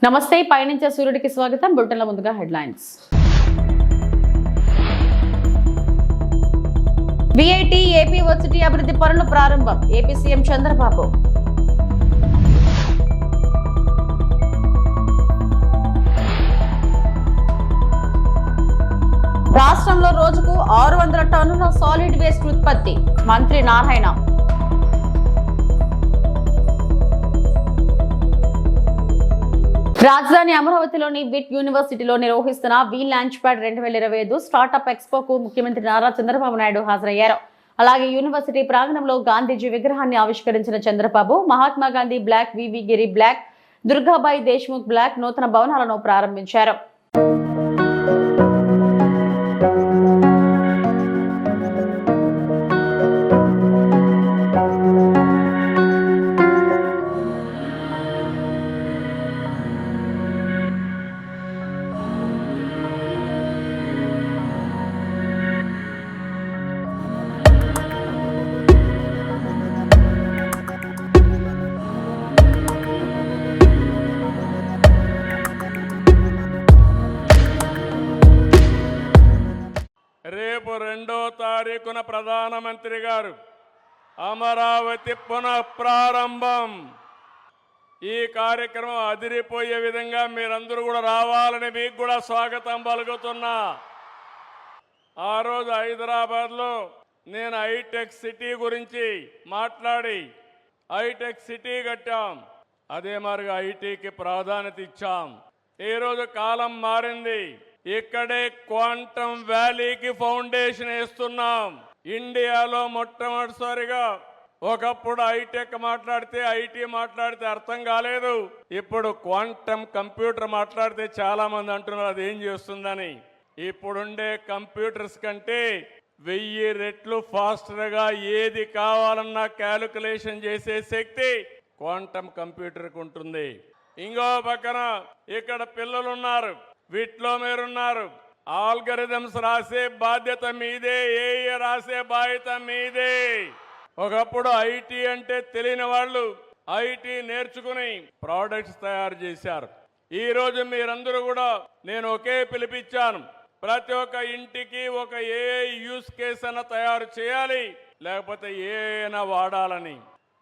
నమస్తే పైనుంచే సూర్యుడికి స్వాగతం. బులెటిన్ల ముందుగా హెడ్లైన్స్. విఐటి ఏపీ వర్సిటీ అభివృద్ధి పనులు ప్రారంభం. AP CM Chandrababu. రాష్ట్రంలో రోజుకు 600 టన్నుల సాలిడ్ వేస్ట్ ఉత్పత్తి. మంత్రి నారాయణ. రాజధాని అమరావతిలోని విట్ యూనివర్సిటీలో నిర్వహిస్తున్న వి లాంచ్ ప్యాడ్ 2025 స్టార్టప్ ఎక్స్పోకు ముఖ్యమంత్రి నారా చంద్రబాబు నాయుడు హాజరయ్యారు. అలాగే యూనివర్సిటీ ప్రాంగణంలో గాంధీజీ విగ్రహాన్ని ఆవిష్కరించిన చంద్రబాబు మహాత్మా గాంధీ బ్లాక్, వివి గిరి బ్లాక్, దుర్గాబాయి దేశ్ముఖ్ బ్లాక్ నూతన భవనాలను ప్రారంభించారు. రేపు 2వ తారీఖున ప్రధానమంత్రి గారు అమరావతి పునఃప్రారంభం. ఈ కార్యక్రమం అదిరిపోయే విధంగా మీరందరూ కూడా రావాలని మీకు కూడా స్వాగతం పలుకుతున్నా. ఆ రోజు హైదరాబాద్లో నేను హైటెక్ సిటీ గురించి మాట్లాడి హైటెక్ సిటీ కట్టాం. అదే మరిగా ఐటీకి ప్రాధాన్యత ఇచ్చాం. ఈరోజు కాలం మారింది. ఇక్కడే క్వాంటమ్ వ్యాలీకి ఫౌండేషన్ వేస్తున్నాం. ఇండియాలో మొట్టమొదటిసారిగా ఒకప్పుడు హైటెక్ మాట్లాడితే ఐటీ మాట్లాడితే అర్థం కాలేదు. ఇప్పుడు క్వాంటమ్ కంప్యూటర్ మాట్లాడితే చాలా మంది అంటున్నారు అది ఏం చేస్తుందని. ఇప్పుడుండే కంప్యూటర్స్ కంటే 1000 రెట్లు ఫాస్టర్గా ఏది కావాలన్నా క్యాలిక్యులేషన్ చేసే శక్తి క్వాంటమ్ కంప్యూటర్కి ఉంటుంది. ఇంకో పక్కన ఇక్కడ పిల్లలున్నారు, వీటిలో మీరున్నారు. ఆల్గరిథమ్స్ రాసే బాధ్యత మీదే, ఏఐ రాసే బాధ్యత మీదే. ఒకప్పుడు ఐటీ అంటే తెలియని వాళ్ళు ఐటీ నేర్చుకుని ప్రోడక్ట్స్ తయారు చేశారు. ఈరోజు మీరందరూ కూడా నేను ఒకే పిలిపించాను. ప్రతి ఒక్క ఇంటికి ఒక ఏఐ యూస్ కేస్ అన్న తయారు చేయాలి, లేకపోతే ఏఐనా వాడాలని.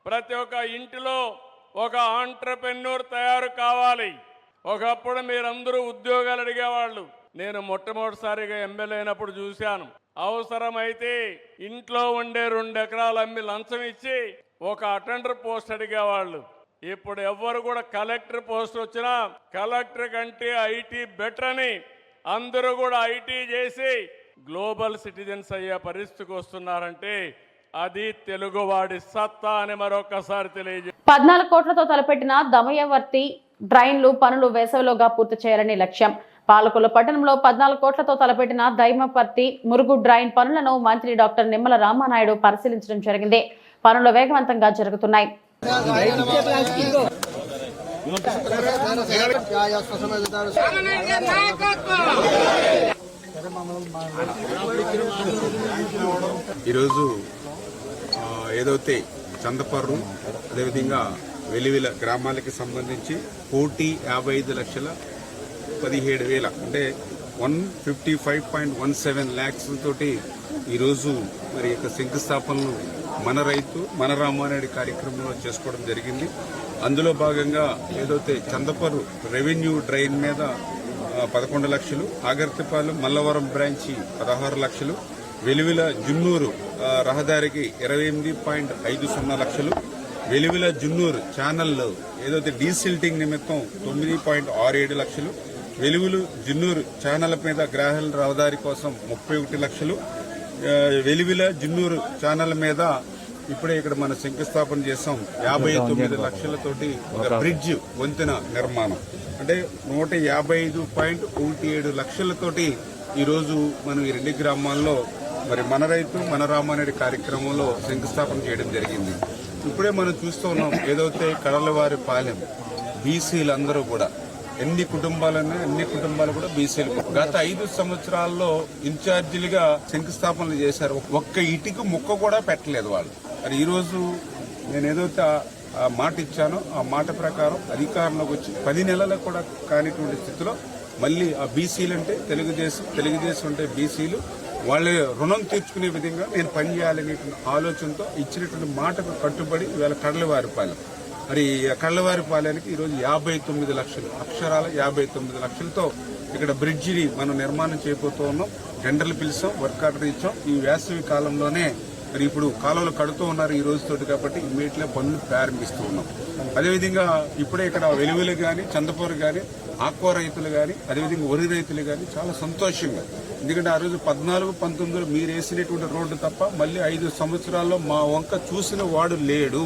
ప్రతి ఒక్క ఇంటిలో ఒక ఆంట్రప్రెన్యూర్ తయారు కావాలి. ఒకప్పుడు మీరందరూ ఉద్యోగాలు అడిగేవాళ్ళు. నేను మొట్టమొదటిసారిగా ఎమ్మెల్యే అయినప్పుడు చూశాను. అవసరమైతే ఇంట్లో ఉండే 2 ఎకరాలు అమ్మి లంచం ఇచ్చి ఒక అటెండర్ పోస్ట్ అడిగేవాళ్ళు. ఇప్పుడు ఎవ్వరు కూడా కలెక్టర్ పోస్ట్ వచ్చినా కలెక్టర్ కంటే ఐటీ బెటర్ అని అందరూ కూడా ఐటీ చేసి గ్లోబల్ సిటిజన్స్ అయ్యే పరిస్థితికి వస్తున్నారంటే అది తెలుగువాడి సత్తా అని మరొకసారి తెలియజే. 14 కోట్లతో తలపెట్టిన దమయవర్తి డ్రైన్లు పనులు వేసవిలోగా పూర్తి చేయాలని లక్ష్యం. పాలకొల్లు పట్టణంలో 14 కోట్లతో తలపెట్టిన దైమపర్తి మురుగు డ్రైన్ పనులను మంత్రి డాక్టర్ నిమ్మల రామానాయుడు పరిశీలించడం జరిగింది. పనులు వేగవంతంగా జరుగుతున్నాయి. ఈరోజు ఏదైతే చందపర్రు అదేవిధంగా వెలివిల గ్రామాలకి సంబంధించి 1,55,17,000 అంటే 155.17 lakhs తోటి ఈరోజు మరి యొక్క శంకుస్థాపనలు మన రైతు మన రామానాయుడు కార్యక్రమంలో చేసుకోవడం జరిగింది. అందులో భాగంగా ఏదైతే చందపర్రు రెవెన్యూ డ్రైన్ మీద 11 లక్షలు, ఆగర్తిపాలెం మల్లవరం బ్రాంచి 16 లక్షలు, వెలివిల జున్నూరు రహదారికి 28.50 లక్షలు, వెలివిల జున్నూరు ఛానల్లో ఏదైతే డీసిల్టింగ్ నిమిత్తం 9.67 లక్షలు, వెలుగులు జున్నూరు ఛానల్ మీద గ్రాహల రహదారి కోసం 31 లక్షలు, వెలివిల జున్నూరు ఛానల్ మీద ఇప్పుడే ఇక్కడ మనం శంకుస్థాపన చేసాం 59 లక్షలతోటి ఒక బ్రిడ్జ్ వంతెన నిర్మాణం. అంటే 155.17 లక్షలతోటి ఈరోజు మనం ఈ 2 గ్రామాల్లో మరి మన రైతు మన రామానాయుడు కార్యక్రమంలో శంకుస్థాపన చేయడం జరిగింది. ఇప్పుడే మనం చూస్తూ ఉన్నాం ఏదైతే కడలవారి పాలెం బీసీలందరూ కూడా ఎన్ని కుటుంబాలు కూడా బీసీలు గత 5 సంవత్సరాల్లో ఇన్ఛార్జీలుగా శంకుస్థాపనలు చేశారు. ఒక్క ఇటుక ముక్క కూడా పెట్టలేదు వాళ్ళు. మరి ఈరోజు నేను ఏదైతే ఆ మాట ఇచ్చానో ఆ మాట ప్రకారం అధికారంలోకి వచ్చి 10 నెలలకు కూడా కానిటువంటి స్థితిలో మళ్ళీ ఆ బీసీలు అంటే తెలుగుదేశం అంటే బీసీలు వాళ్ళ రుణం తీర్చుకునే విధంగా నేను పనిచేయాలనేటువంటి ఆలోచనతో ఇచ్చినటువంటి మాటకు కట్టుబడి ఇవాళ కడలవారిపాలెం మరి కడలవారిపాలెనికి ఈరోజు 59 లక్షలు అక్షరాల 59 లక్షలతో ఇక్కడ బ్రిడ్జిని మనం నిర్మాణం చేయబోతూ ఉన్నాం. టెండర్లు పిలిచాం, వర్క్ ఆర్డర్ ఇచ్చాం. ఈ వేసవి కాలంలోనే మరి ఇప్పుడు కాలువలు కడుతూ ఉన్నారు ఈ రోజుతోటి, కాబట్టి ఇమ్మీడియట్గా పనులు ప్రారంభిస్తూ ఉన్నాం. అదేవిధంగా ఇప్పుడే ఇక్కడ వెలుగులు కానీ చందపూర్ కానీ ఆక్వా రైతులు కానీ అదేవిధంగా వరి రైతులు కానీ చాలా సంతోషంగా, ఎందుకంటే ఆ రోజు 14-19లో మీరు వేసినటువంటి రోడ్డు తప్ప మళ్ళీ 5 సంవత్సరాల్లో మా వంక చూసిన వాడు లేడు,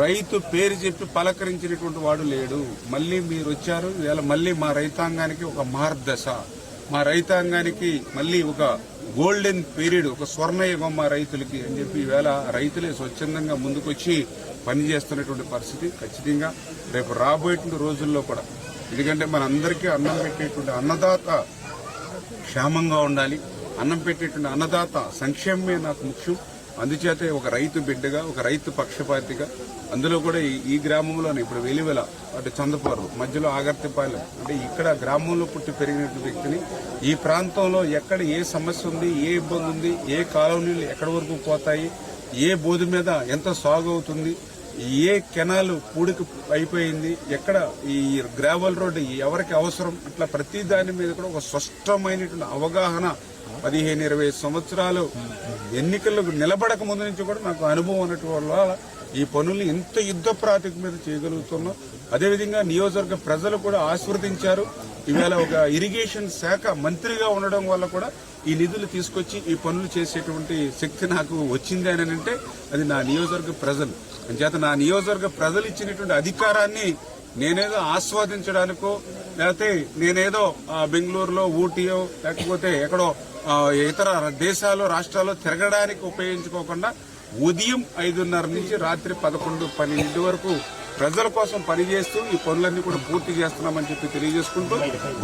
రైతు పేరు చెప్పి పలకరించినటువంటి వాడు లేడు. మళ్ళీ మీరు వచ్చారు, ఇవాళ మళ్ళీ మా రైతాంగానికి ఒక మార్గదశ, మా రైతాంగానికి మళ్ళీ ఒక గోల్డెన్ పీరియడ్, ఒక స్వర్ణయుగం మా రైతులకి అని చెప్పి ఈవేళ రైతులే స్వచ్ఛందంగా ముందుకొచ్చి పనిచేస్తున్నటువంటి పరిస్థితి ఖచ్చితంగా రేపు రాబోయేటువంటి రోజుల్లో కూడా, ఎందుకంటే మన అందరికీ అన్నం పెట్టేటువంటి అన్నదాత క్షేమంగా ఉండాలి, అన్నం పెట్టేటువంటి అన్నదాత సంక్షేమమే నాకు ముఖ్యం. అందుచేతే ఒక రైతు బిడ్డగా, ఒక రైతు పక్షపాతిగా, అందులో కూడా ఈ గ్రామంలోనే ఇప్పుడు వెలివెల అటు చందపూర్ మధ్యలో ఆగర్తిపాలెం అంటే ఇక్కడ గ్రామంలో పుట్టి పెరిగినటువంటి వ్యక్తిని, ఈ ప్రాంతంలో ఎక్కడ ఏ సమస్య ఉంది, ఏ ఇబ్బంది ఉంది, ఏ కాలనీలు ఎక్కడి వరకు పోతాయి, ఏ బోధి మీద ఎంత సాగు అవుతుంది, ఏ కెనాల్ పూడికి అయిపోయింది, ఎక్కడ ఈ గ్రావెల్ రోడ్డు ఎవరికి అవసరం, ఇట్లా ప్రతి దాని మీద కూడా ఒక స్పష్టమైనటువంటి అవగాహన 15-20 సంవత్సరాలు ఎన్నికలకు నిలబడక ముందు నుంచి కూడా నాకు అనుభవం ఉన్నటువంటి వల్ల ఈ పనుల్ని ఇంత యుద్ధ ప్రాతిక మీద చేయగలుగుతున్నాం. అదేవిధంగా నియోజకవర్గ ప్రజలు కూడా ఆశీర్వదించారు. ఈవేళ ఒక ఇరిగేషన్ శాఖ మంత్రిగా ఉండడం వల్ల కూడా ఈ నిధులు తీసుకొచ్చి ఈ పనులు చేసేటువంటి శక్తి నాకు వచ్చింది అని అంటే అది నా నియోజకవర్గ ప్రజలు. అంచేత నా నియోజకవర్గ ప్రజలు ఇచ్చినటువంటి అధికారాన్ని నేనేదో ఆస్వాదించడానికో, లేకపోతే నేనేదో బెంగళూరులో ఊటీయో లేకపోతే ఎక్కడో ఇతర దేశాలు రాష్ట్రాల్లో తిరగడానికి ఉపయోగించుకోకుండా ఉదయం 5:30 నుంచి రాత్రి 11-12 వరకు ప్రజల కోసం పనిచేస్తూ ఈ పనులన్నీ కూడా పూర్తి చేస్తున్నామని చెప్పి తెలియజేసుకుంటూ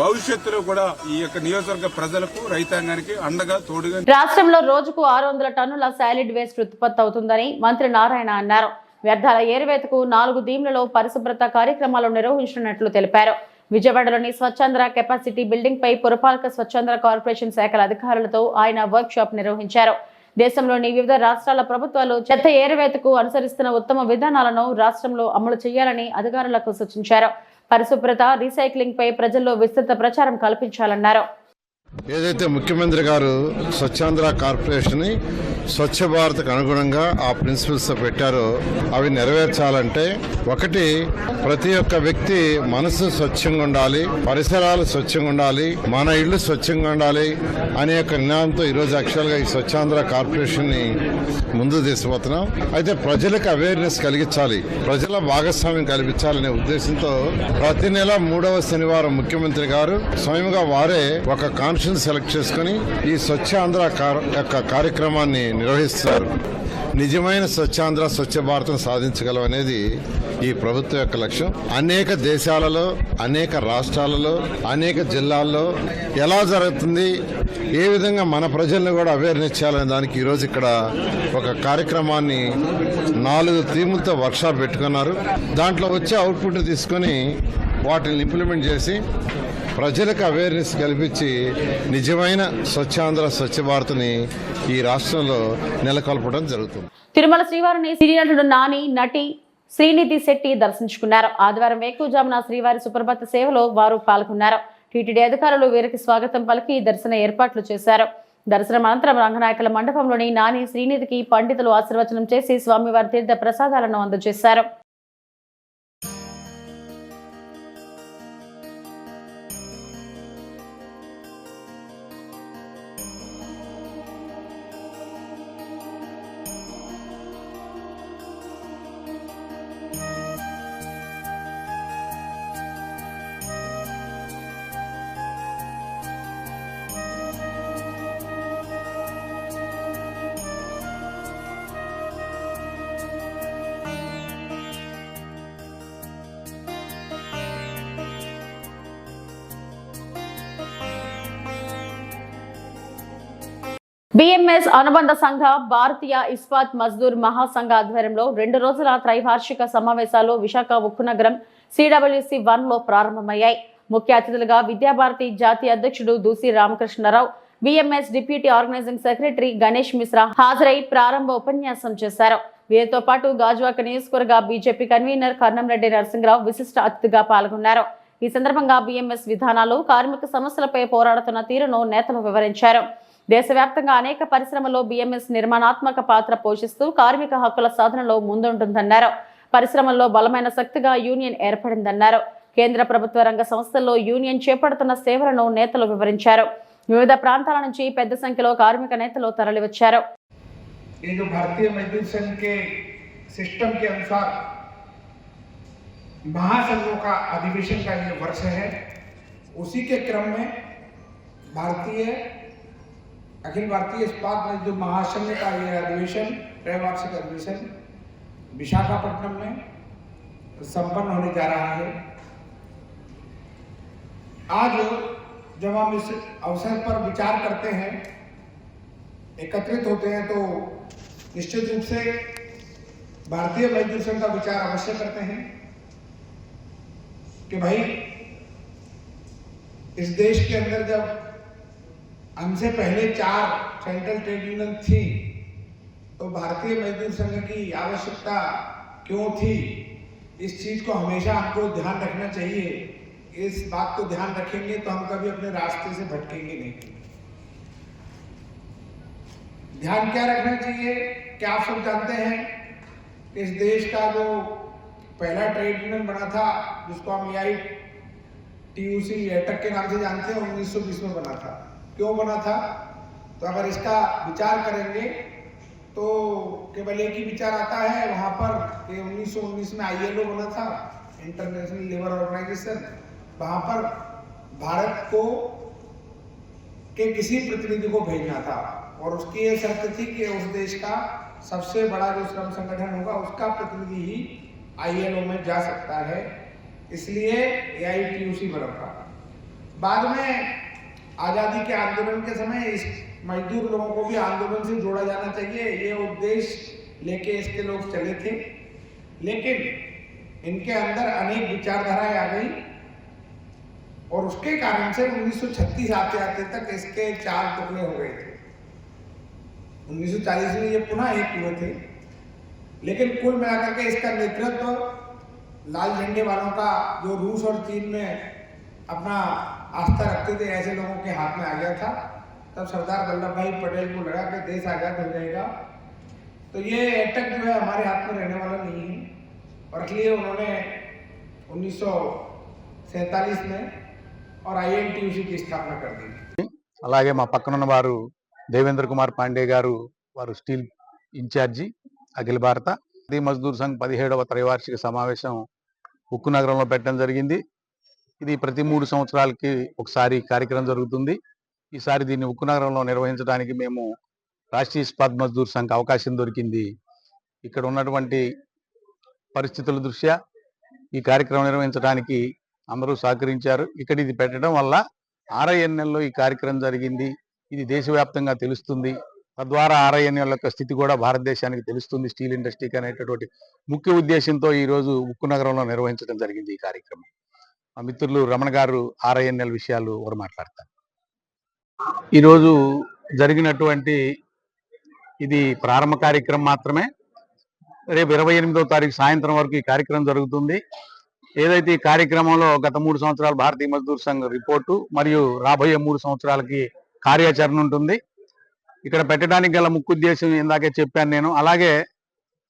భవిష్యత్తులో కూడా ఈ యొక్క నియోజకవర్గ ప్రజలకు రైతాంగానికి అండగా తోడుగా. రాష్ట్రంలో రోజుకు 600 టన్నుల సాలిడ్ వేస్ట్ ఉత్పత్తి అవుతుందని మంత్రి నారాయణ అన్నారు. వ్యర్థాల ఏరివేతకు 4 దీమ్లలో పరిశుభ్రత కార్యక్రమాలు నిర్వహించనున్నట్లు తెలిపారు. విజయవాడలోని స్వచ్ఛంద్ర కెపాసిటీ బిల్డింగ్ పై పురపాలక స్వచ్ఛంద్ర కార్పొరేషన్ శాఖల అధికారులతో ఆయన వర్క్ షాప్ నిర్వహించారు. దేశంలోని వివిధ రాష్ట్రాల ప్రభుత్వాలు చెత్త ఏరివేతకు అనుసరిస్తున్న ఉత్తమ విధానాలను రాష్ట్రంలో అమలు చేయాలని అధికారులకు సూచించారు. పరిశుభ్రత, రీసైక్లింగ్ పై ప్రజల్లో విస్తృత ప్రచారం కల్పించాలన్నారు. ఏదైతే ముఖ్యమంత్రి గారు స్వచ్ఛాంధ్ర కార్పొరేషన్ ని స్వచ్ఛ భారత్ కు అనుగుణంగా ఆ ప్రిన్సిపల్స్ పెట్టారో అవి నెరవేర్చాలంటే ఒకటి, ప్రతి ఒక్క వ్యక్తి మనసు స్వచ్ఛంగా ఉండాలి, పరిసరాలు స్వచ్ఛంగా ఉండాలి, మన ఇళ్లు స్వచ్ఛంగా ఉండాలి అనే ఒక నినాదంతో ఈరోజు యాక్చువల్ గా ఈ స్వచ్ఛాంధ్ర కార్పొరేషన్ ని ముందు తీసుకుపోతున్నాం. అయితే ప్రజలకు అవేర్నెస్ కలిగించాలి, ప్రజల భాగస్వామ్యం కల్పించాలనే ఉద్దేశంతో ప్రతి నెల 3వ శనివారం ముఖ్యమంత్రి గారు స్వయంగా వారే ఒక కాన్ఫరెన్స్ సెలెక్ట్ చేసుకుని ఈ స్వచ్ఛాంధ్ర యొక్క కార్యక్రమాన్ని నిర్వహిస్తారు. నిజమైన స్వచ్ఛాంధ్ర, స్వచ్ఛ భారతం సాధించగలం అనేది ఈ ప్రభుత్వం యొక్క లక్ష్యం. అనేక దేశాలలో, అనేక రాష్ట్రాలలో, అనేక జిల్లాల్లో ఎలా జరుగుతుంది, ఏ విధంగా మన ప్రజలను కూడా అవేర్నెస్ చేయాలనే దానికి ఈరోజు ఇక్కడ ఒక కార్యక్రమాన్ని 4 థీములతో వర్క్షాప్ పెట్టుకున్నారు. దాంట్లో వచ్చే అవుట్పుట్ తీసుకొని వాటిని ఇంప్లిమెంట్ చేసి ప్రజలకు అవేర్నెస్ కల్పించి నిజమైన స్వచ్ఛాంధ్ర, స్వచ్ఛ భారత్ని ఈ రాష్ట్రంలో నెలకొల్పడం జరుగుతుంది. తిరుమల శ్రీవారిని సినీ నటుడు నాని, నటి శ్రీనిధి శెట్టి దర్శించుకున్నారు. ఆదివారం వేకువజామున శ్రీవారి సుప్రభాత సేవలో వారు పాల్గొన్నారు. టీటీడీ అధికారులు వీరికి స్వాగతం పలికి దర్శన ఏర్పాట్లు చేశారు. దర్శనం అనంతరం రంగనాయకుల మండపంలోని నాని, శ్రీనిధికి పండితులు ఆశీర్వచనం చేసి స్వామివారి తీర్థ ప్రసాదాలను అందజేశారు. బిఎంఎస్ అనుబంధ సంఘ భారతీయ ఇస్పాత్ మజ్దూర్ మహాసంఘ ఆధ్వర్యంలో 2 రోజుల త్రైవార్షిక సమావేశాలు విశాఖ ఉక్కు నగరం CWC 1లో ప్రారంభమయ్యాయి. ముఖ్య అతిథులుగా విద్యాభారతి జాతీయ అధ్యక్షుడు Doosi Ramakrishna Rao, BMS deputy organising secretary Ganesh Mishra హాజరై ప్రారంభ ఉపన్యాసం చేశారు. వీరితో పాటు గాజువాక నియోజకవర్గ బీజేపీ కన్వీనర్ కర్నంరెడ్డి నరసింహరావు విశిష్ట అతిథిగా పాల్గొన్నారు. ఈ సందర్భంగా బిఎంఎస్ విధానాలు, కార్మిక సమస్యలపై పోరాడుతున్న తీరును నేతలు వివరించారు. దేశవ్యాప్తంగా అనేక పరిశ్రమల్లో బిఎంఎస్ నిర్మాణాత్మక పాత్ర పోషిస్తూ కార్మిక హక్కుల సాధనలో ముందుంటుందన్నారు. పరిశ్రమల్లో బలమైన శక్తిగా యూనియన్ ఏర్పడిందన్నారు. కేంద్ర ప్రభుత్వ రంగ సంస్థల్లో యూనియన్ చేపడుతున్న సేవలను నేతలు వివరించారు. వివిధ ప్రాంతాల నుంచి పెద్ద సంఖ్యలో కార్మిక నేతలు తరలివచ్చారు. ये जो भारतीय मजदूर संघ के सिस्टम के अनुसार महासंघों का अधिवेशन का ये वर्ष है, उसी के क्रम में अखिल भारतीय इस्पात मजदूर महासंघ का ये अधिवेशन, त्रैवार्षिक अधिवेशन विशाखापट्टनम में संपन्न होने जा रहा है। आज जब हम इस अवसर पर विचार करते हैं, एकत्रित होते हैं, तो निश्चित रूप से भारतीय मजदूर संघ का विचार अवश्य करते हैं कि भाई इस देश के अंदर जब हमसे पहले 4 सेंट्रल ट्रेड यूनियन थी, तो भारतीय मजदूर संघ की आवश्यकता क्यों थी, इस चीज को हमेशा हमको ध्यान रखना चाहिए। इस बात को ध्यान रखेंगे तो हम कभी अपने रास्ते से भटकेंगे नहीं। ध्यान क्या रखना चाहिए, क्या आप सब जानते हैं, इस देश का जो पहला ट्रेड यूनियन बना था, जिसको हम AITUC एटक के नाम से जानते हैं, 1920 में बना था। क्यों बना था? तो अगर इसका विचार करेंगे तो केवल एक ही विचार आता है वहां पर कि 1919 में ILO बना था, इंटरनेशनल लेबर ऑर्गेनाइजेशन। वहां पर भारत को के किसी प्रतिनिधि को भेजना था और उसकी ये शर्त थी कि उस देश का सबसे बड़ा जो श्रम संगठन होगा उसका प्रतिनिधि ही ILO में जा सकता है, इसलिए AITUC बना था। बाद में आज़ादी के आंदोलन के समय इस मजदूर लोगों को भी आंदोलन से जोड़ा जाना चाहिए, ये उद्देश्य लेके इसके लोग चले थे, लेकिन इनके अंदर अनेक विचारधाराएं आ गई और उसके कारण से 1936 आते आते तक इसके 4 टुकड़े हो गए थे। 1940 में ये पुनः एक हुए थे, लेकिन कुल मिलाकर के इसका नेतृत्व लाल झंडे वालों का, जो रूस और चीन में अपना आस्था रखते थे, ऐसे लोगों के हाथ में आ गया था। तब सरदार वल्लभ भाई पटेल को लगा कि देश आजाद हो जाएगा, तो ये एटक जो है हमारे हाथ में रहने वाला नहीं है, और इसलिए उन्होंने 1947 में और INTUC की स्थापना कर दी। అలాగే మా పక్కనున్న వారు దేవేంద్ర కుమార్ పాండే గారు, వారు స్టీల్ ఇన్ఛార్జి అఖిల భారత మజ్దూర్ సంఘ్ 17వ త్రైవార్షిక సమావేశం ఉక్కు నగరంలో పెట్టడం జరిగింది. ఇది ప్రతి 3 సంవత్సరాలకి ఒకసారి కార్యక్రమం జరుగుతుంది. ఈసారి దీన్ని ఉక్కు నగరంలో నిర్వహించడానికి మేము రాష్ట్రీయ ఇస్పాత్ మజ్దూర్ సంఘ్ అవకాశం దొరికింది. ఇక్కడ ఉన్నటువంటి పరిస్థితుల దృష్ట్యా ఈ కార్యక్రమం నిర్వహించడానికి అందరూ సహకరించారు. ఇక్కడ ఇది పెట్టడం వల్ల RINL ఈ కార్యక్రమం జరిగింది, ఇది దేశవ్యాప్తంగా తెలుస్తుంది. తద్వారా RINL యొక్క స్థితి కూడా భారతదేశానికి తెలుస్తుంది, స్టీల్ ఇండస్ట్రీకి అనేటటువంటి ముఖ్య ఉద్దేశంతో ఈరోజు ఉక్కు నగరంలో నిర్వహించడం జరిగింది ఈ కార్యక్రమం. మా మిత్రులు రమణ గారు RINL విషయాలు వారు మాట్లాడతారు. ఈరోజు జరిగినటువంటి ఇది ప్రారంభ కార్యక్రమం మాత్రమే. రేపు 28వ తారీఖు సాయంత్రం వరకు ఈ కార్యక్రమం జరుగుతుంది. ఏదైతే ఈ కార్యక్రమంలో గత 3 సంవత్సరాలు భారతీయ మజ్దూర్ సంఘ్ రిపోర్టు మరియు రాబోయే 3 సంవత్సరాలకి కార్యాచరణ ఉంటుంది. ఇక్కడ పెట్టడానికి గల ముఖ్య ఉద్దేశం ఇందాకే చెప్పాను నేను. అలాగే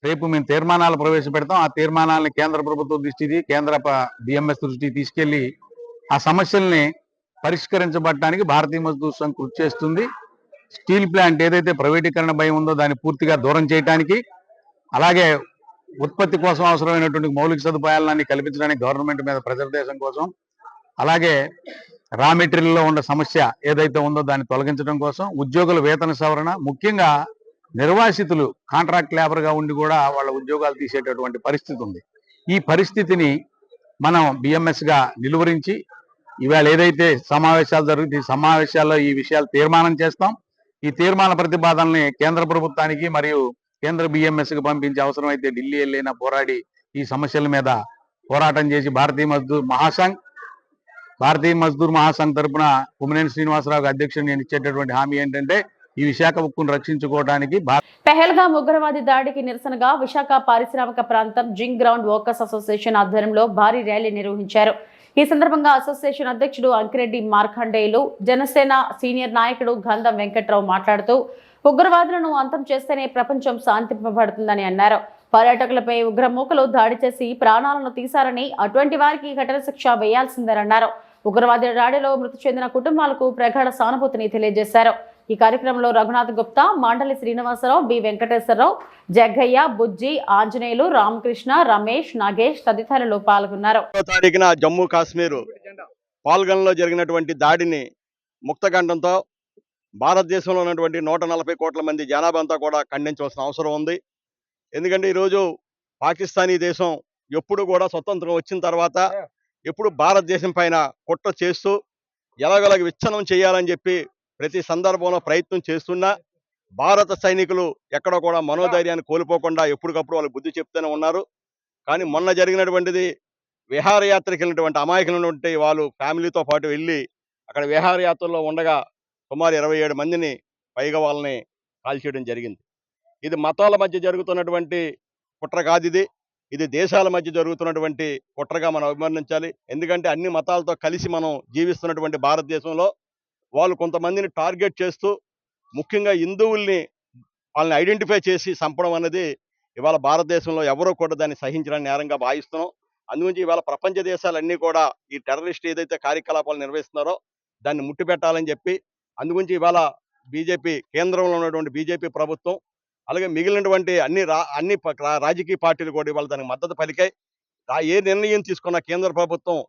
రేపు మేము తీర్మానాలు ప్రవేశపెడతాం. ఆ తీర్మానాలని కేంద్ర ప్రభుత్వ దృష్టికి, కేంద్ర BMS దృష్టికి తీసుకెళ్లి ఆ సమస్యల్ని పరిష్కరించబడటానికి భారతీయ మజ్దూర్ సంఘ్ కృషి చేస్తుంది. స్టీల్ ప్లాంట్ ఏదైతే ప్రైవేటీకరణ భయం ఉందో దాన్ని పూర్తిగా దూరం చేయడానికి, అలాగే ఉత్పత్తి కోసం అవసరమైనటువంటి మౌలిక సదుపాయాలన్నీ కల్పించడానికి గవర్నమెంట్ మీద ప్రెజర్ దేశం కోసం, అలాగే రా మెటీరియల్లో ఉన్న సమస్య ఏదైతే ఉందో దాన్ని తొలగించడం కోసం, ఉద్యోగుల వేతన సవరణ, ముఖ్యంగా నిర్వాసితులు కాంట్రాక్ట్ లేబర్గా ఉండి కూడా వాళ్ళ ఉద్యోగాలు తీసేటటువంటి పరిస్థితి ఉంది. ఈ పరిస్థితిని మనం BMSగా నిలువరించి ఇవాళ ఏదైతే సమావేశాలు జరుగుతాయి, ఈ సమావేశాల్లో ఈ విషయాలు తీర్మానం చేస్తాం. ఈ తీర్మాన ప్రతిపాదనల్ని కేంద్ర ప్రభుత్వానికి మరియు కేంద్ర బిఎంఎస్కి పంపించే అవసరం అయితే ఢిల్లీ వెళ్ళైనా పోరాడి ఈ సమస్యల మీద పోరాటం చేసి భారతీయ మజ్దూర్ మహాసంఘ్ తరపున కుమ్మనేని శ్రీనివాసరావు అధ్యక్షుడు నేను ఇచ్చేటటువంటి హామీ ఏంటంటే ఈ విశాఖ ఉక్కును రక్షించుకోవడానికి పెహల్గాం ఉగ్రవాది దాడికి నిరసనగా విశాఖ పారిశ్రామిక ప్రాంతం జింగ్ గ్రౌండ్ వర్కర్స్ అసోసియేషన్ ఆధ్వర్యంలో భారీ ర్యాలీ నిర్వహించారు. ఈ సందర్భంగా అసోసియేషన్ అధ్యక్షుడు అంకిరెడ్డి మార్కండేయులు, జనసేన సీనియర్ నాయకుడు గంధం వెంకట్రావు మాట్లాడుతూ ఉగ్రవాదులను అంతం చేస్తేనే ప్రపంచం శాంతింపబడుతుందని అన్నారు. పర్యాటకులపై ఉగ్రమూకలు దాడి చేసి ప్రాణాలను తీశారని, అటువంటి వారికి కఠిన శిక్ష వేయాల్సిందన్నారు. ఉగ్రవాది దాడిలో మృతి చెందిన కుటుంబాలకు ప్రగాఢ సానుభూతిని తెలియజేశారు. ఈ కార్యక్రమంలో రఘునాథ్ గుప్తా, మండలి శ్రీనివాసరావు, బి వెంకటేశ్వరరావు, జగ్గయ్య, బుజ్జి, ఆంజనేయులు, రామకృష్ణ, రమేష్, నాగేష్ తదితరులు పాల్గొన్నారు. తారీఖున జమ్మూ కాశ్మీర్ పాల్గొనలో జరిగినటువంటి దాడిని ముక్తకంఠంతో భారతదేశంలో ఉన్నటువంటి 140 కోట్ల మంది జనాభా అంతా కూడా ఖండించవలసిన అవసరం ఉంది. ఎందుకంటే ఈరోజు పాకిస్తానీ దేశం ఎప్పుడు కూడా స్వతంత్రం వచ్చిన తర్వాత ఎప్పుడు భారతదేశం పైన కుట్ర చేస్తూ ఎలాగోలాగ విచ్ఛిన్నం చేయాలని చెప్పి ప్రతి సందర్భంలో ప్రయత్నం చేస్తున్నా భారత సైనికులు ఎక్కడ కూడా మనోధైర్యాన్ని కోల్పోకుండా ఎప్పటికప్పుడు వాళ్ళు బుద్ధి చెప్తూనే ఉన్నారు. కానీ మొన్న జరిగినటువంటిది విహారయాత్రకి వెళ్ళినటువంటి అమాయకులైనటువంటి వాళ్ళు ఫ్యామిలీతో పాటు వెళ్ళి అక్కడ విహారయాత్రలో ఉండగా సుమారు 27 మందిని పైగా వాళ్ళని కాల్చేయడం జరిగింది. ఇది మతాల మధ్య జరుగుతున్నటువంటి కుట్ర కాదు, ఇది దేశాల మధ్య జరుగుతున్నటువంటి కుట్రగా మనం అభివర్ణించాలి. ఎందుకంటే అన్ని మతాలతో కలిసి మనం జీవిస్తున్నటువంటి భారతదేశంలో వాళ్ళు కొంతమందిని టార్గెట్ చేస్తూ ముఖ్యంగా హిందువుల్ని వాళ్ళని ఐడెంటిఫై చేసి చంపడం అనేది ఇవాళ భారతదేశంలో ఎవరూ కూడా దాన్ని సహించడానికి నేరంగా భావిస్తున్నాం. అందుగురించి ఇవాళ ప్రపంచ దేశాలన్నీ కూడా ఈ టెర్రరిస్ట్ ఏదైతే కార్యకలాపాలు నిర్వహిస్తున్నారో దాన్ని ముట్టిపెట్టాలని చెప్పి అందుగురించి ఇవాళ బీజేపీ కేంద్రంలో ఉన్నటువంటి బీజేపీ ప్రభుత్వం అలాగే మిగిలినటువంటి అన్ని రాజకీయ పార్టీలు కూడా ఇవాళ దానికి మద్దతు పలికాయి. ఏ నిర్ణయం తీసుకున్న కేంద్ర ప్రభుత్వం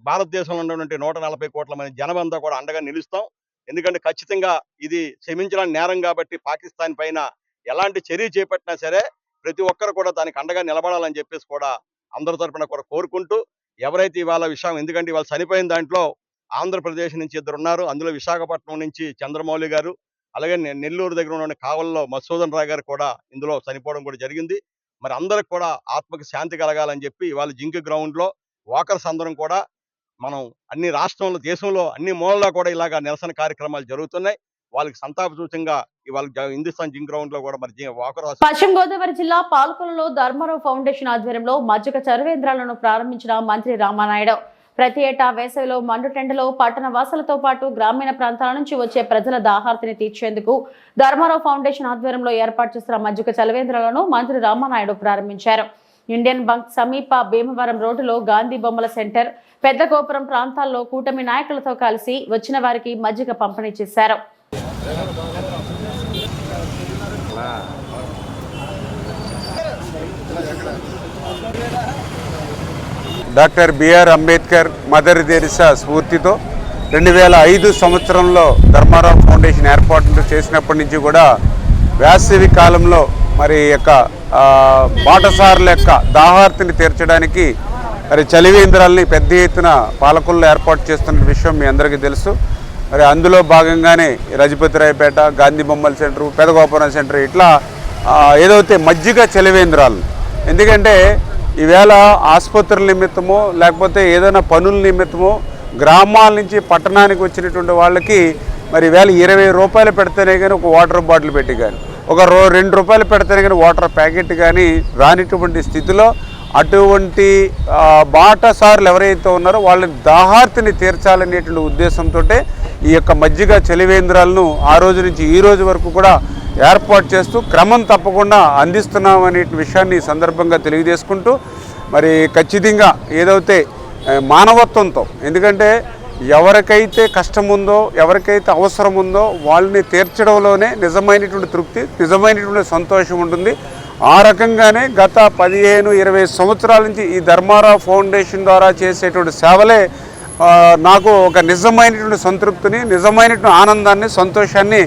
భారతదేశంలో ఉన్నటువంటి 140 కోట్ల మంది జనాభా అంతా కూడా అండగా నిలుస్తాం. ఎందుకంటే ఖచ్చితంగా ఇది క్షమించడానికి నేరం కాబట్టి పాకిస్తాన్ పైన ఎలాంటి చర్య చేపట్టినా సరే ప్రతి ఒక్కరు కూడా దానికి అండగా నిలబడాలని చెప్పేసి కూడా అందరి తరపున కూడా కోరుకుంటూ ఎవరైతే ఇవాళ విషయం ఎందుకంటే ఇవాళ చనిపోయిన దాంట్లో ఆంధ్రప్రదేశ్ నుంచి 2 ఉన్నారు. అందులో విశాఖపట్నం నుంచి చంద్రమౌళి గారు అలాగే నెల్లూరు దగ్గర ఉన్న కావల్లో మధుసూదన్ రావు గారు కూడా ఇందులో చనిపోవడం కూడా జరిగింది. మరి అందరికి కూడా ఆత్మకి శాంతి కలగాలని చెప్పి ఇవాళ జింక్ గ్రౌండ్ లో వాకర్స్ అందరం కూడా మనం అన్ని రాష్ట్రంలో దేశంలో అన్ని మూలల్లో కూడా ఇలాగా నిరసన కార్యక్రమాలు జరుగుతున్నాయి. వాళ్ళకి సంతాప సూచంగా ఇవాళ హిందుస్థాన్ జింక్ గ్రౌండ్ లో కూడా మరి వాకర్. పశ్చిమ గోదావరి జిల్లా పాలకొల్లులో ధర్మారావు ఫౌండేషన్ ఆధ్వర్యంలో మజ్జిగ చర్వేంద్రాలను ప్రారంభించిన మంత్రి రామానాయుడు ప్రతి ఏటా వేసవిలో మండుటెండలో పట్టణ వాసులతో పాటు గ్రామీణ ప్రాంతాల నుంచి వచ్చే ప్రజల దాహార్తిని తీర్చేందుకు ధర్మారావు ఫౌండేషన్ ఆధ్వర్యంలో ఏర్పాటు చేసిన మజ్జిగ చలవేంద్రాలను మంత్రి రామానాయుడు ప్రారంభించారు. ఇండియన్ బంక్ సమీప భీమవరం రోడ్డులో గాంధీ బొమ్మల సెంటర్, పెద్ద గోపురం ప్రాంతాల్లో కూటమి నాయకులతో కలిసి వచ్చిన వారికి మజ్జిగ పంపిణీ చేశారు. Doctor BR Ambedkar, Mother Teresa స్ఫూర్తితో 2005 సంవత్సరంలో ధర్మారావు ఫౌండేషన్ ఏర్పాటు చేసినప్పటి నుంచి కూడా వేసవి కాలంలో మరి యొక్క బాటసారుల యొక్క దాహార్తిని తీర్చడానికి మరి చలివేంద్రాలని పెద్ద ఎత్తున పాలకొల్లులో ఏర్పాటు చేస్తున్న విషయం మీ అందరికీ తెలుసు. మరి అందులో భాగంగానే రజపతిరాయపేట, గాంధీ బొమ్మల సెంటర్, పెదగోపురం సెంటర్ ఇట్లా ఏదైతే మజ్జిగ చలివేంద్రాలు, ఎందుకంటే ఈవేళ ఆసుపత్రుల నిమిత్తమో లేకపోతే ఏదైనా పనుల నిమిత్తమో గ్రామాల నుంచి పట్టణానికి వచ్చినటువంటి వాళ్ళకి మరి ఈవేళ 20 రూపాయలు పెడితేనే కానీ ఒక వాటర్ బాటిల్ పెట్టి కానీ ఒక 2 రూపాయలు పెడితేనే కానీ వాటర్ ప్యాకెట్ కానీ రానిటువంటి స్థితిలో అటువంటి బాటసారులు ఎవరైతే ఉన్నారో వాళ్ళని దాహార్తిని తీర్చాలనేటువంటి ఉద్దేశంతో ఈ యొక్క మజ్జిగ చలివేంద్రాలను ఆ రోజు నుంచి ఈ రోజు వరకు కూడా ఏర్పాటు చేస్తూ క్రమం తప్పకుండా అందిస్తున్నాం అనే విషయాన్ని ఈ సందర్భంగా తెలియజేసుకుంటూ మరి ఖచ్చితంగా ఏదైతే మానవత్వంతో, ఎందుకంటే ఎవరికైతే కష్టం ఉందో ఎవరికైతే అవసరం ఉందో వాళ్ళని తీర్చడంలోనే నిజమైనటువంటి తృప్తి, నిజమైనటువంటి సంతోషం ఉంటుంది. ఆ రకంగానే గత 15-20 సంవత్సరాల నుంచి ఈ ధర్మారావు ఫౌండేషన్ ద్వారా చేసేటువంటి సేవలే నాకు ఒక నిజమైనటువంటి సంతృప్తిని, నిజమైనటువంటి ఆనందాన్ని, సంతోషాన్ని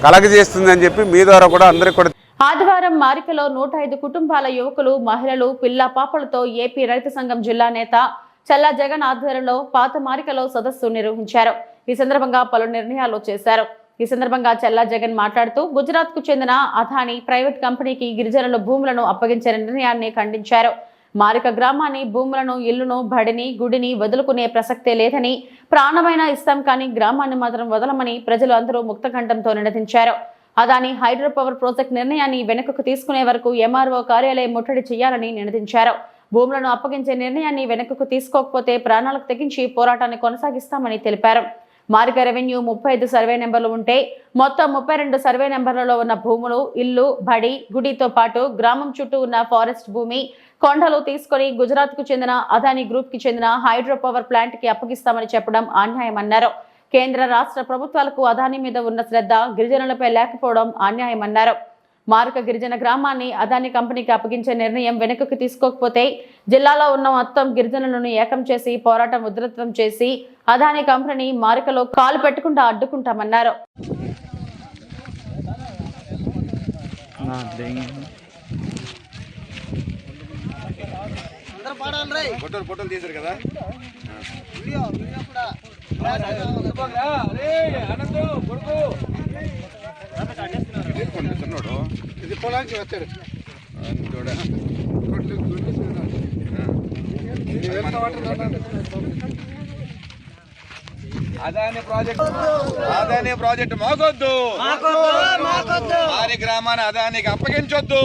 కలగజేస్తుందని చెప్పి మీ ద్వారా కూడా అందరికీ కూడా. ఆదివారం మారికలో 105 కుటుంబాల యువకులు, మహిళలు, పిల్ల పాపలతో ఏపీ రైతు సంఘం జిల్లా నేత చల్లా జగన్ ఆధ్వర్యంలో పాత మారికలో సదస్సు నిర్వహించారు. ఈ సందర్భంగా పలు నిర్ణయాలు చేశారు. ఈ సందర్భంగా చెల్లా జగన్ మాట్లాడుతూ గుజరాత్ కు చెందిన అదానీ ప్రైవేట్ కంపెనీకి గిరిజనుల భూములను అప్పగించే నిర్ణయాన్ని ఖండించారు. మారిక గ్రామాన్ని, భూములను, ఇల్లును, బడిని, గుడిని వదులుకునే ప్రసక్తే లేదని, ప్రాణమైనా ఇస్తాం కానీ గ్రామాన్ని మాత్రం వదలమని ప్రజలు అందరూ ముక్తకంఠంతో నినదించారు. అదానీ హైడ్రో పవర్ ప్రాజెక్ట్ నిర్ణయాన్ని వెనుకకు తీసుకునే వరకు ఎంఆర్ఓ కార్యాలయం ముట్టడి చేయాలని నినదించారు. భూములను అప్పగించే నిర్ణయాన్ని వెనుకకు తీసుకోకపోతే ప్రాణాలకు తెగించి పోరాటాన్ని కొనసాగిస్తామని తెలిపారు. మారిక రెవెన్యూ 35 సర్వే నెంబర్లు ఉంటే మొత్తం 32 సర్వే నెంబర్లలో ఉన్న భూములు, ఇల్లు, బడి, గుడితో పాటు గ్రామం చుట్టూ ఉన్న ఫారెస్ట్ భూమి, కొండలు తీసుకుని గుజరాత్ కు చెందిన అదానీ గ్రూప్ కి చెందిన హైడ్రో పవర్ ప్లాంట్ కి అప్పగిస్తామని చెప్పడం అన్యాయమన్నారు. కేంద్ర రాష్ట్ర ప్రభుత్వాలకు అదానీ మీద ఉన్న శ్రద్ధ గిరిజనులపై లేకపోవడం అన్యాయమన్నారు. మారిక గిరిజన గ్రామాన్ని అదానీ కంపెనీకి అప్పగించే నిర్ణయం వెనుకకు తీసుకోకపోతే జిల్లాలో ఉన్న మొత్తం గిరిజనులను ఏకం చేసి పోరాటం ఉధృతం చేసి అదానీ కంపెనీ మారికలో కాలు పెట్టకుండా అడ్డుకుంటామన్నారు. ఇది పొలానికి వచ్చాడు అదానీ ప్రాజెక్టు మాకొద్దు, వారి గ్రామాన్ని అదానికి అప్పగించొద్దు,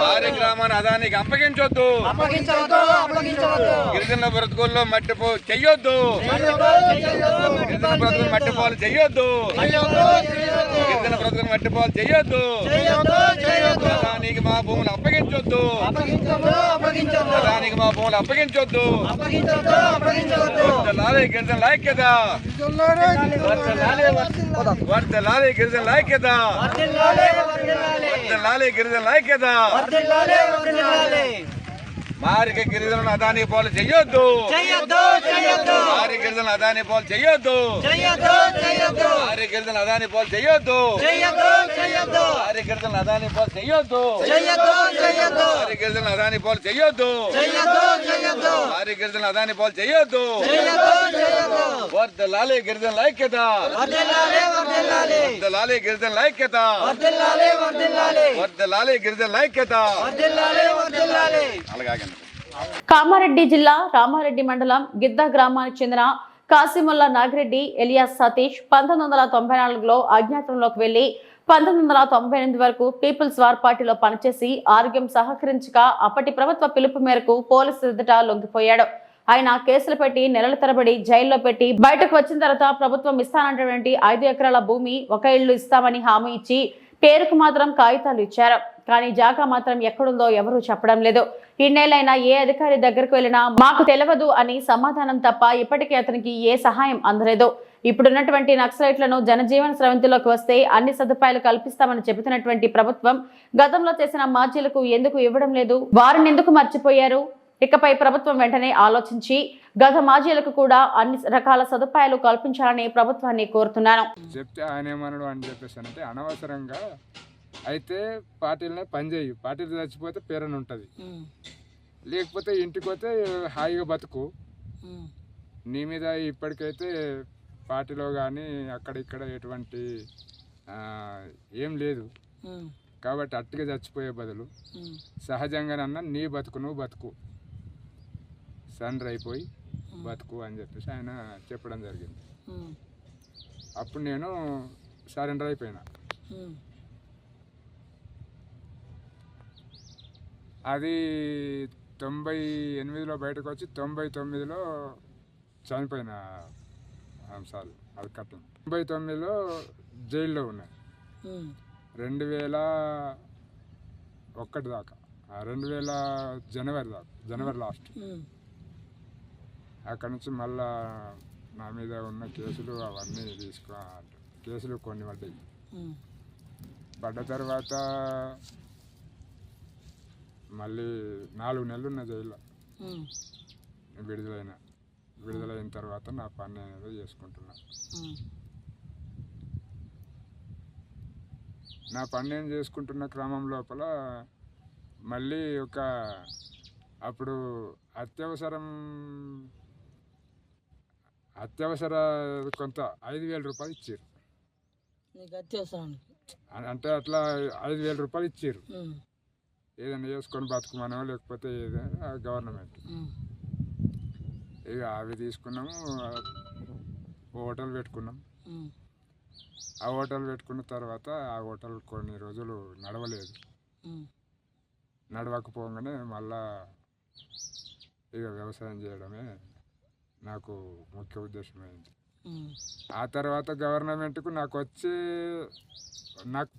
వారి గ్రామాన్ని అదానికి అప్పగించొద్దు, గిరిజన బ్రతుకుల్లో మట్టిపో చెయ్యొద్దు, గిరిజన బ్రతుకులు మట్టిపోలు చెయ్యొద్దు, గిరిజన బ్రతుకులు మట్టిపోలు చెయ్యొద్దు, అదానికి మా భూములు అప్పగించొద్దు, అదానికి మా భూములు అప్పగించొద్దు. గిరిజన ఐక్యత, వర్ధిల్లాలి గిరిజన ఐక్యత, వర్ధిల్లాలి గిరిజన ఐక్యత. మారిక గిరిజనులను అదానీ పాలు చెయ్యొద్దు, మారి గిరిజనులు అదానీ పాలు చెయ్యొద్దు, మారి గిరిజనులు అదానీ పాలు చెయ్యొద్దు, మారి గిరిజనులు అదానీ పాలు చెయ్యొద్దు, మారి గిరిజనులు అదానీ పాలు చెయ్యొద్దు, మారి గిరిజనులు అదానీ పాలు చెయ్యొద్దు. వర్ధిల్లాలి గిరిజనుల ఐక్యత, వర్ధిల్లాలి గిరిజనుల ఐక్యత, వర్ధిల్లాలి గిరిజనుల ఐక్యత. అలాగే కామారెడ్డి జిల్లా రామారెడ్డి మండలం గిద్ద గ్రామానికి చెందిన కాసిముల్లా నాగిరెడ్డి ఎలియాస్ సతీష్ 1994లో అజ్ఞాతంలోకి వెళ్లి 1998 వరకు పీపుల్స్ వార్ పార్టీలో పనిచేసి ఆరోగ్యం సహకరించక అప్పటి ప్రభుత్వ పిలుపు మేరకు పోలీసు ఎదుట లొంగిపోయాడు. ఆయన కేసులు పెట్టి నెలల తరబడి జైల్లో పెట్టి బయటకు వచ్చిన తర్వాత ప్రభుత్వం ఇస్తానంటే 5 ఎకరాల భూమి, 1 ఇల్లు ఇస్తామని హామీ ఇచ్చి పేరుకు మాత్రం కాగితాలు ఇచ్చారు. కానీ జాగా మాత్రం ఎక్కడుందో ఎవరూ చెప్పడం లేదు. ఇన్నేళ్లైనా ఏ అధికారి దగ్గరకు వెళ్ళినా మాకు తెలియదు అని సమాధానం తప్ప ఇప్పటికీ అతనికి ఏ సహాయం అందలేదు. ఇప్పుడున్నటువంటి నక్సలైట్లను జనజీవన స్రవంతిలోకి వస్తే అన్ని సదుపాయాలు కల్పిస్తామని చెబుతున్నటువంటి ప్రభుత్వం గతంలో చేసిన మాజీలకు ఎందుకు ఇవ్వడం లేదు? వారిని ఎందుకు మర్చిపోయారు? ఇకపై ప్రభుత్వం వెంటనే ఆలోచించి గత మాజీలకు కూడా అన్ని రకాల సదుపాయాలు కల్పించాలని ప్రభుత్వాన్ని కోరుతున్నాను. చెప్తే ఆయన ఏమన్నాడు అని చెప్పేసి అంటే అనవసరంగా అయితే పార్టీలనే పనిచేయు, పార్టీలు చచ్చిపోతే పేరని ఉంటుంది, లేకపోతే ఇంటికి పోతే హాయిగా బతుకు, నీ మీద ఇప్పటికైతే పార్టీలో కానీ అక్కడ ఇక్కడ ఎటువంటి ఏం లేదు కాబట్టి అట్టుగా చచ్చిపోయే బదులు సహజంగానన్నా నీ బతుకు నువ్వు బతుకు, సరెండర్ అయిపోయి బతుకు అని చెప్పేసి ఆయన చెప్పడం జరిగింది. అప్పుడు నేను సరెండర్ అయిపోయినా. అది 98లో బయటకు వచ్చి 99లో చనిపోయిన అంశాలు అది కట్టం. 99లో జైల్లో ఉన్నాయి. 2001 దాకా, 2000 జనవరి లాస్ట్. అక్కడి నుంచి మళ్ళా నా మీద ఉన్న కేసులు అవన్నీ కేసులు కొన్ని పడ్డాయి. పడ్డ తర్వాత మళ్ళీ 4 నెలలు ఉన్న జైల్లో. విడుదలైన తర్వాత నా పని అనేది చేసుకుంటున్నా. నా పని నేను చేసుకుంటున్న క్రమం లోపల మళ్ళీ అప్పుడు అత్యవసర కొంత 5,000 రూపాయలు ఇచ్చారు. నీకు అత్యవసరానికి అంటే అట్లా 5,000 రూపాయలు ఇచ్చారు. ఏదైనా చేసుకొని బతుకుమానో లేకపోతే ఏదైనా గవర్నమెంట్. ఇక అవి తీసుకున్నాము, హోటల్ పెట్టుకున్నాం. ఆ హోటల్ పెట్టుకున్న తర్వాత ఆ హోటల్ కొన్ని రోజులు నడవలేదు. నడవకపోగానే మళ్ళా ఇక వ్యవసాయం చేయడమే నాకు ముఖ్య ఉద్దేశమైంది. ఆ తర్వాత గవర్నమెంట్కు నాకు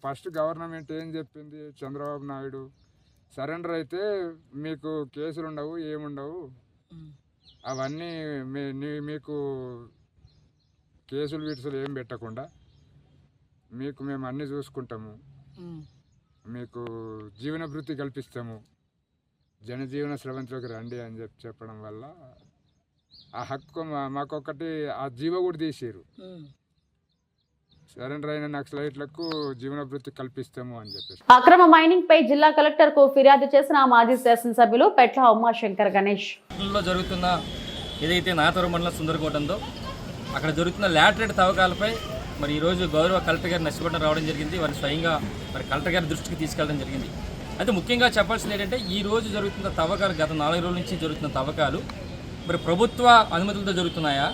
ఫస్ట్ గవర్నమెంట్ ఏం చెప్పింది, చంద్రబాబు నాయుడు సరెండర్ అయితే మీకు కేసులు ఉండవు, ఏముండవు, అవన్నీ మీకు కేసులు వీటుసలు ఏం పెట్టకుండా మీకు మేము అన్నీ చూసుకుంటాము, మీకు జీవన భృతి కల్పిస్తాము, జనజీవన స్రవంతిలోకి రండి అని చెప్పడం వల్ల ఆ హక్కు మాకొకటి ఆ జీవో కూడా తీసారు. సరెండర్ అయిన నక్సలైట్లకు జీవన భృతి కల్పిస్తాము అని చెప్పేసి. అక్రమ మైనింగ్ పై జిల్లా కలెక్టర్ కు ఫిర్యాదు చేసిన మాజీ శాసనసభ్యులు పెట్ల ఉమాశంకర్ గణేష్. జరుగుతున్న ఏదైతే నాతూరు మండలం సుందరకోట ఉందో అక్కడ జరుగుతున్న లాటరైట్ తవ్వకాలపై మరి ఈరోజు గౌరవ కలెక్టర్ గారు నష్టపడడం రావడం జరిగింది. వారు స్వయంగా మరి కలెక్టర్ గారి దృష్టికి తీసుకెళ్ళడం జరిగింది. అయితే ముఖ్యంగా చెప్పాల్సింది ఏంటంటే ఈ రోజు జరుగుతున్న తవ్వకాలు గత 4 రోజుల నుంచి జరుగుతున్న తవ్వకాలు మరి ప్రభుత్వ అనుమతులతో జరుగుతున్నాయా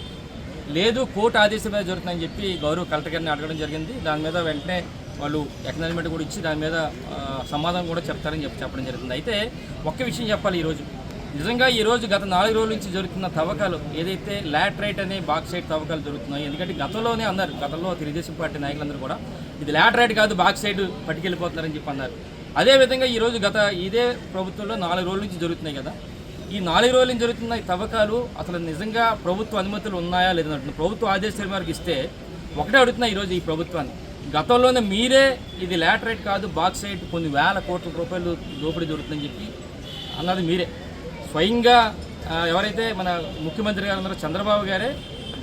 లేదు కోర్టు ఆదేశం మీద జరుగుతుందని చెప్పి గౌరవ కలెక్టర్ గారిని అడగడం జరిగింది. దాని మీద వెంటనే వాళ్ళు ఎక్నాలజ్మెంట్ కూడా ఇచ్చి దాని మీద సమాధానం కూడా చెప్తారని చెప్పడం జరిగింది. అయితే ఒక్క విషయం చెప్పాలి, ఈరోజు నిజంగా ఈరోజు గత 4 రోజుల నుంచి జరుగుతున్న తవ్వకాలు ఏదైతే లాటరైట్ అనే బాక్సైట్ తవ్వకాలు జరుగుతున్నాయి, ఎందుకంటే గతంలోనే అన్నారు, గతంలో తెలుగుదేశం పార్టీ నాయకులందరూ కూడా ఇది లాటరైట్ కాదు బాక్సైట్ పట్టుకెళ్ళిపోతున్నారని చెప్పి అన్నారు. అదేవిధంగా ఈరోజు ఇదే ప్రభుత్వంలో 4 రోజుల నుంచి జరుగుతున్నాయి కదా, ఈ 4 రోజుల నుంచి జరుగుతున్న ఈ తవ్వకాలు అసలు నిజంగా ప్రభుత్వ అనుమతులు ఉన్నాయా లేదంటున్నారు. ప్రభుత్వ ఆదేశాల మేరకు ఇస్తే ఒకటే అడుగుతున్నా ఈరోజు ఈ ప్రభుత్వాన్ని, గతంలోనే మీరే ఇది లాటరైట్ కాదు బాక్సైట్ కొన్ని వేల కోట్ల రూపాయలు దోపిడీ జరుగుతుందని చెప్పి అన్నది మీరే. స్వయంగా ఎవరైతే మన ముఖ్యమంత్రి గారు ఉన్నారో చంద్రబాబు గారే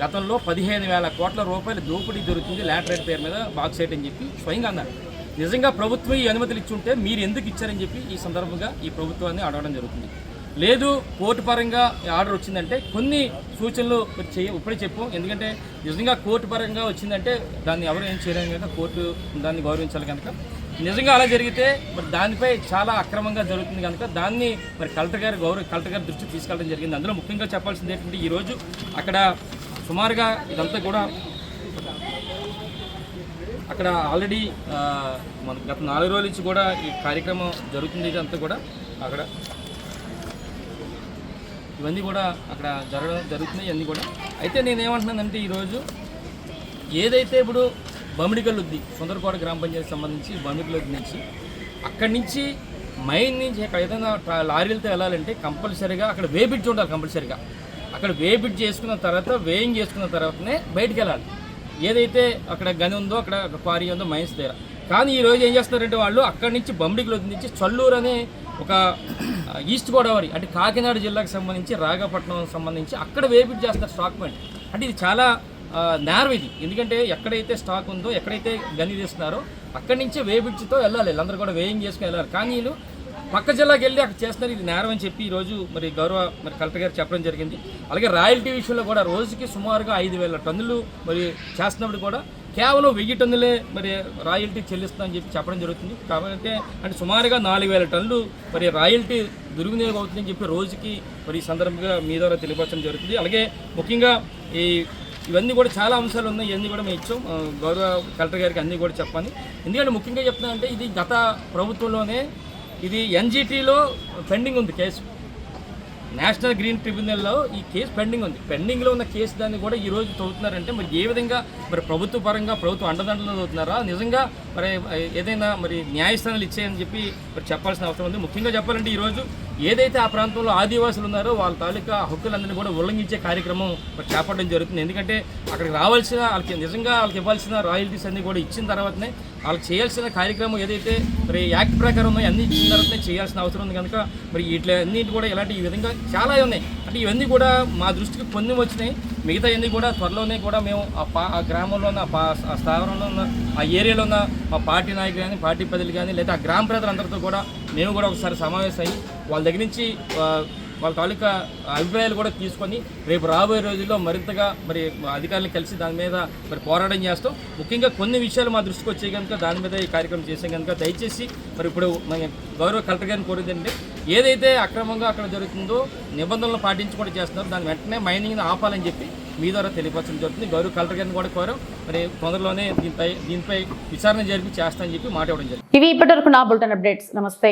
గతంలో 15,000 కోట్ల రూపాయల దోపిడీ జరుగుతుంది లాటరైట్ పేరు మీద బాక్సైట్ అని చెప్పి స్వయంగా అన్నారు. నిజంగా ప్రభుత్వం ఈ అనుమతులు ఇచ్చుంటే మీరు ఎందుకు ఇచ్చారని చెప్పి ఈ సందర్భంగా ఈ ప్రభుత్వాన్ని అడగడం జరుగుతుంది. లేదు కోర్టు పరంగా ఆర్డర్ వచ్చిందంటే కొన్ని సూచనలు ఇప్పుడే చెప్పాం, ఎందుకంటే నిజంగా కోర్టు పరంగా వచ్చిందంటే దాన్ని ఎవరు ఏం చేయలేము కనుక కోర్టు దాన్ని గౌరవించాలి కనుక నిజంగా అలా జరిగితే మరి దానిపై చాలా అక్రమంగా జరుగుతుంది కనుక దాన్ని మరి కలెక్టర్ గారి దృష్టికి తీసుకెళ్ళడం జరిగింది. అందులో ముఖ్యంగా చెప్పాల్సింది ఏంటంటే ఈరోజు అక్కడ సుమారుగా ఇదంతా కూడా అక్కడ ఆల్రెడీ మన గత 4 రోజుల నుంచి కూడా ఈ కార్యక్రమం జరుగుతుంది. ఇదంతా కూడా అక్కడ ఇవన్నీ కూడా అక్కడ జరుగుతున్నాయి ఇవన్నీ కూడా. అయితే నేనేమంటున్నానంటే ఈరోజు ఏదైతే ఇప్పుడు బమిడిగల్లుద్ది సుందరకోట గ్రామ పంచాయతీ సంబంధించి బమిడిగల్లుద్ది నుంచి అక్కడి నుంచి మైన్ నుంచి అక్కడ ఏదైనా లారీలతో వెళ్ళాలంటే కంపల్సరీగా అక్కడ వే బ్రిడ్జ్ ఉండాలి. కంపల్సరీగా అక్కడ వే బ్రిడ్జ్ చేసుకున్న తర్వాత వేయింగ్ చేసుకున్న తర్వాతనే బయటికి వెళ్ళాలి. ఏదైతే అక్కడ గని ఉందో అక్కడ క్వారీ ఉందో మైన్స్ దగ్గర. కానీ ఈరోజు ఏం చేస్తున్నారంటే వాళ్ళు అక్కడి నుంచి బమిడిగల్లుద్ది నుంచి చల్లూరు అనే ఒక ఈస్ట్ గోదావరి అంటే కాకినాడ జిల్లాకు సంబంధించి రాఘపట్నం సంబంధించి అక్కడ వేపిట్ చేస్తారు స్టాక్ పాయింట్. అంటే ఇది చాలా నేరం ఇది, ఎందుకంటే ఎక్కడైతే స్టాక్ ఉందో ఎక్కడైతే గని తీస్తున్నారో అక్కడి నుంచే వేపిడ్స్తో వెళ్ళాలి, వీళ్ళందరూ కూడా వేయింగ్ చేసుకుని వెళ్ళాలి. కానీ వీళ్ళు పక్క జిల్లాకి వెళ్ళి అక్కడ చేస్తున్నారు, ఇది నేరం అని చెప్పి ఈరోజు మరి గౌరవ కలెక్టర్ గారు చెప్పడం జరిగింది. అలాగే రాయల్టీ విషయంలో కూడా రోజుకి సుమారుగా 5,000 టన్నులు మరి చేస్తున్నప్పుడు కూడా కేవలం 1000 టన్నులే మరి రాయల్టీ చెల్లిస్తామని చెప్పి చెప్పడం జరుగుతుంది. కాబట్టి అంటే సుమారుగా 4,000 టన్నులు మరి రాయల్టీ దుర్వినియోగం అవుతుందని చెప్పి రోజుకి మరి ఈ సందర్భంగా మీ ద్వారా తెలియపరచడం జరుగుతుంది. అలాగే ముఖ్యంగా ఇవన్నీ కూడా చాలా అంశాలు ఉన్నాయి, ఇవన్నీ కూడా మేము ఇచ్చాం గౌరవ కలెక్టర్ గారికి అన్నీ కూడా చెప్పాలి. ఎందుకంటే ముఖ్యంగా చెప్తున్నానంటే ఇది గత ప్రభుత్వంలోనే ఇది ఎన్జిటీలో పెండింగ్ ఉంది కేసు, నేషనల్ గ్రీన్ ట్రిబ్యునల్లో ఈ కేసు పెండింగ్ ఉంది. పెండింగ్లో ఉన్న కేసు దాన్ని కూడా ఈరోజు తవ్వుతున్నారంటే మరి ఏ విధంగా మరి ప్రభుత్వ పరంగా ప్రభుత్వ అండదండలు తవ్వుతున్నారా, నిజంగా మరి ఏదైనా మరి న్యాయస్థానాలు ఇచ్చాయని చెప్పి మరి చెప్పాల్సిన అవసరం ఉంది. ముఖ్యంగా చెప్పాలంటే ఈరోజు ఏదైతే ఆ ప్రాంతంలో ఆదివాసులు ఉన్నారో వాళ్ళ తాలూకా హక్కులందరినీ కూడా ఉల్లంఘించే కార్యక్రమం మరి చేపట్టడం జరుగుతుంది. ఎందుకంటే అక్కడికి రావాల్సిన వాళ్ళకి నిజంగా వాళ్ళకి ఇవ్వాల్సిన రాయల్టీస్ అన్నీ కూడా ఇచ్చిన తర్వాతనే వాళ్ళకి చేయాల్సిన కార్యక్రమం ఏదైతే మరి యాక్ట్ ప్రకారం ఉన్నాయో అన్నీ ఇచ్చిన తర్వాతనే చేయాల్సిన అవసరం ఉంది. కనుక మరి ఇట్లా అన్నింటి కూడా ఇలాంటి ఈ విధంగా చాలా ఉన్నాయి. అంటే ఇవన్నీ కూడా మా దృష్టికి కొన్ని వచ్చినాయి, మిగతా అన్నీ కూడా త్వరలోనే కూడా మేము ఆ గ్రామంలో ఉన్న ఆ స్థావరంలో ఉన్న ఆ ఏరియాలో ఉన్న మా పార్టీ నాయకులు కానీ పార్టీ ప్రజలు కానీ లేదా ఆ గ్రామ ప్రజలందరితో కూడా మేము కూడా ఒకసారి సమావేశం అయ్యి వాళ్ళ దగ్గర నుంచి వాళ్ళ తాలూకా అభిప్రాయాలు కూడా తీసుకొని రేపు రాబోయే రోజుల్లో మరింతగా మరి అధికారులను కలిసి దాని మీద మరి పోరాటం చేస్తాం. ముఖ్యంగా కొన్ని విషయాలు మా దృష్టికి వచ్చే కనుక దాని మీద ఈ కార్యక్రమం చేసాం కనుక దయచేసి మరి ఇప్పుడు మన గౌరవ కలెక్టర్ గారిని కోరేదంటే ఏదైతే అక్రమంగా అక్కడ జరుగుతుందో నిబంధనలు పాటించకుండా చేస్తున్నారో దాన్ని వెంటనే మైనింగ్ని ఆపాలని చెప్పి మీ ద్వారా తెలియపరచడం జరుగుతుంది. గౌరవ కలెక్టర్ గారిని కూడా కోరాం. మరి తొందరలోనే దీనిపై విచారణ జరిపి చేస్తానని చెప్పి మాట ఇవ్వడం జరిగింది. ఇవి ఇప్పటివరకు నా బులెటిన్ అప్డేట్స్. నమస్తే.